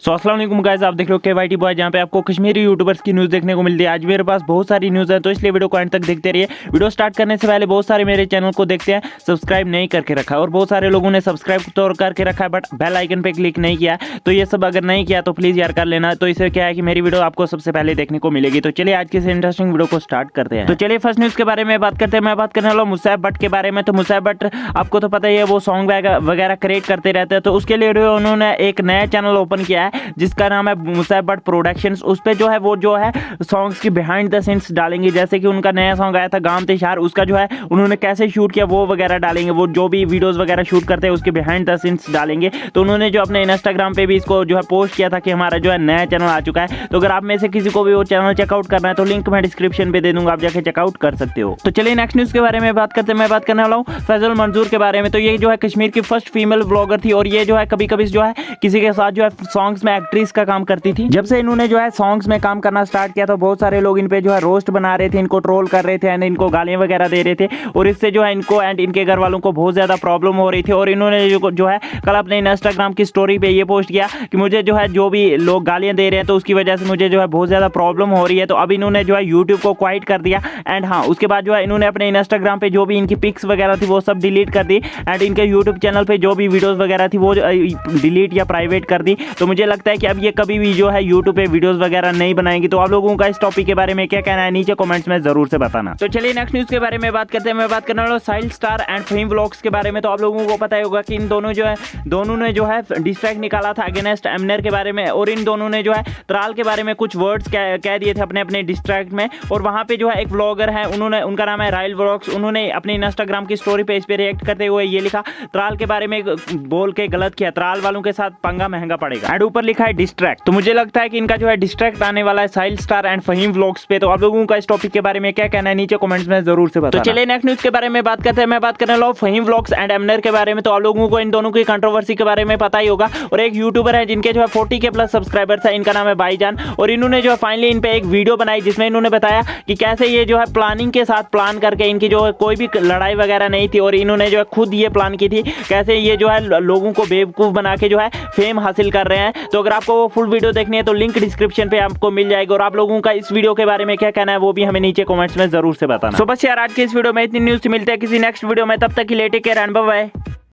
सो अस्सलाम वालेकुम गाइस, आप देख रहे हो KYT बॉय, जहाँ पे आपको कश्मीरी यूट्यूबर्स की न्यूज़ देखने को मिलती है। आज मेरे पास बहुत सारी न्यूज़ है, तो इसलिए वीडियो को एंड तक देखते रहिए। वीडियो स्टार्ट करने से पहले बहुत सारे मेरे चैनल को देखते हैं, सब्सक्राइब नहीं करके रखा है, और बहुत सारे लोगों ने सब्सक्राइब तो करके रखा है बट बेल आइकन पे क्लिक नहीं किया। तो ये सब अगर नहीं किया तो प्लीज़ यार कर लेना। तो इससे क्या है कि मेरी वीडियो आपको सबसे पहले देखने को मिलेगी। तो चलिए आज की इस इंटरेस्टिंग वीडियो को स्टार्ट करते हैं। तो चलिए फर्स्ट न्यूज़ के बारे में बात करते हैं। मैं बात करने वाला हूँ मुसैब भट्ट के बारे में। तो मुसैब भट्ट आपको तो पता ही है, वो सॉन्ग वगैरह क्रिएट करते रहते हैं। तो उसके लिए उन्होंने एक नया चैनल ओपन किया है जिसका नाम है मुसैब भट्ट प्रोडक्शंस। उस पे जो है वो जो है सॉन्ग्स की बिहाइंड द सीन्स डालेंगे। जैसे कि उनका नया सॉन्ग आया था गाम तिशार, उसका जो है उन्होंने कैसे शूट किया वो वगैरह डालेंगे। वो जो भी वीडियोस वगैरह शूट करते हैं उसके बिहाइंड द सीन्स डालेंगे। तो उन्होंने जो अपने इंस्टाग्राम पे भी इसको जो है पोस्ट किया था कि हमारा जो है नया चैनल आ चुका है। तो अगर आप में से किसी को भी वो चैनल चेकआउट करना है तो लिंक मैं डिस्क्रिप्शन पे दे दूंगा, आप जाके चेकआउट कर सकते हो। तो चलिए नेक्स्ट न्यूज़ के बारे में बात करते हैं। मैं बात करने वाला हूँ फैजल मंजूर के बारे में। तो ये जो है कश्मीर की फर्स्ट फीमेल ब्लॉगर थी, और ये जो है कभी कभी जो है किसी के साथ जो है सॉन्ग्स में एक्ट्रेस का काम करती थी। जब से इन्होंने जो है सॉन्ग्स में काम करना स्टार्ट किया तो बहुत सारे लोग इन पे जो है रोस्ट बना रहे थे, इनको ट्रोल कर रहे थे एंड इनको गालियां वगैरह दे रहे थे, और इससे जो है इनको एंड इनके घर वालों को बहुत ज़्यादा प्रॉब्लम हो रही थी। और इन्होंने जो है कल अपने इंस्टाग्राम की स्टोरी पे ये पोस्ट किया कि मुझे जो है जो भी लोग गालियां दे रहे हैं तो उसकी वजह से मुझे जो है बहुत ज़्यादा प्रॉब्लम हो रही है। तो अब इन्होंने जो है यूट्यूब को क्वाइट कर दिया। एंड हाँ, उसके बाद जो है इन्होंने अपने इंस्टाग्राम पे जो भी इनकी पिक्स वगैरह थी वो सब डिलीट कर दी, एंड इनके यूट्यूब चैनल पे जो भी वीडियोज़ वगैरह थी वो डिलीट या प्राइवेट कर दी। तो मुझे लगता है कि अब ये कभी भी जो है यूट्यूब पे वीडियोज़ वगैरह नहीं बनाएंगी। तो आप लोगों का इस टॉपिक के बारे में क्या कहना है नीचे कमेंट्स में जरूर से बताना। तो चलिए नेक्स्ट न्यूज़ के बारे में बात करते हैं। मैं बात करने वाला हूं साहिल स्टार एंड फहीम व्लॉग्स के बारे में। तो आप लोगों को पता ही होगा कि इन दोनों ने जो है डिस्ट्रैक्ट निकाला था अगेंस्ट एमनेर के बारे में, और इन दोनों ने जो है त्राल के बारे में कुछ वर्ड्स कह दिए थे अपने अपने डिस्ट्रैक्ट में। और वहां पे जो है एक व्लॉगर है, उनका नाम है राइल व्लॉग्स, उन्होंने अपने इंस्टाग्राम की स्टोरी पे इस पे रिएक्ट करते हुए ये लिखा, त्राल के बारे में बोल के गलत किया, त्राल वालों के साथ पंगा महंगा पड़ेगा, एंड ऊपर लिखा है डिस्ट्रैक्ट। तो मुझे लगता है कि इनका जो है डिस्ट्रैक्ट आने वाला है साहिल स्टार एंड फहीम व्लॉग्स पे। तो आप लोगों का इस टॉपिक के बारे में क्या कहना है नीचे कमेंट्स में जरूर से बताना। तो चलिए नेक्स्ट न्यूज़ के बारे में बात करते हैं। मैं बात करने वाला हूं फहीम व्लॉग्स एंड एमनेर के बारे में। तो आप लोगों को इन दोनों की कंट्रोवर्सी के बारे में पता ही होगा, और एक यूट्यूबर है जिनके जो है 40 के प्लस सब्सक्राइबर्स है, इनका नाम है भाईजान, और इन्होंने जो है फाइनली इन पे एक वीडियो बनाई जिसमें इन्होंने बताया कि कैसे ये जो है प्लानिंग के साथ प्लान करके, इनकी जो है कोई भी लड़ाई वगैरह नहीं थी, और इन्होंने जो है खुद ये प्लान की थी कैसे ये जो है लोगों को बेवकूफ़ बना के जो है फेम हासिल कर रहे हैं। तो अगर आपको वो फुल वीडियो देखनी है तो लिंक डिस्क्रिप्शन पे आपको मिल जाएगा, और आप लोगों का इस वीडियो के बारे में क्या कहना है वो भी हमें नीचे कमेंट्स में जरूर से बताना। तो बस यार आज के इस वीडियो में इतनी न्यूज़ मिलते हैं किसी नेक्स्ट वीडियो में, तब तक के लिए take care and bye bye.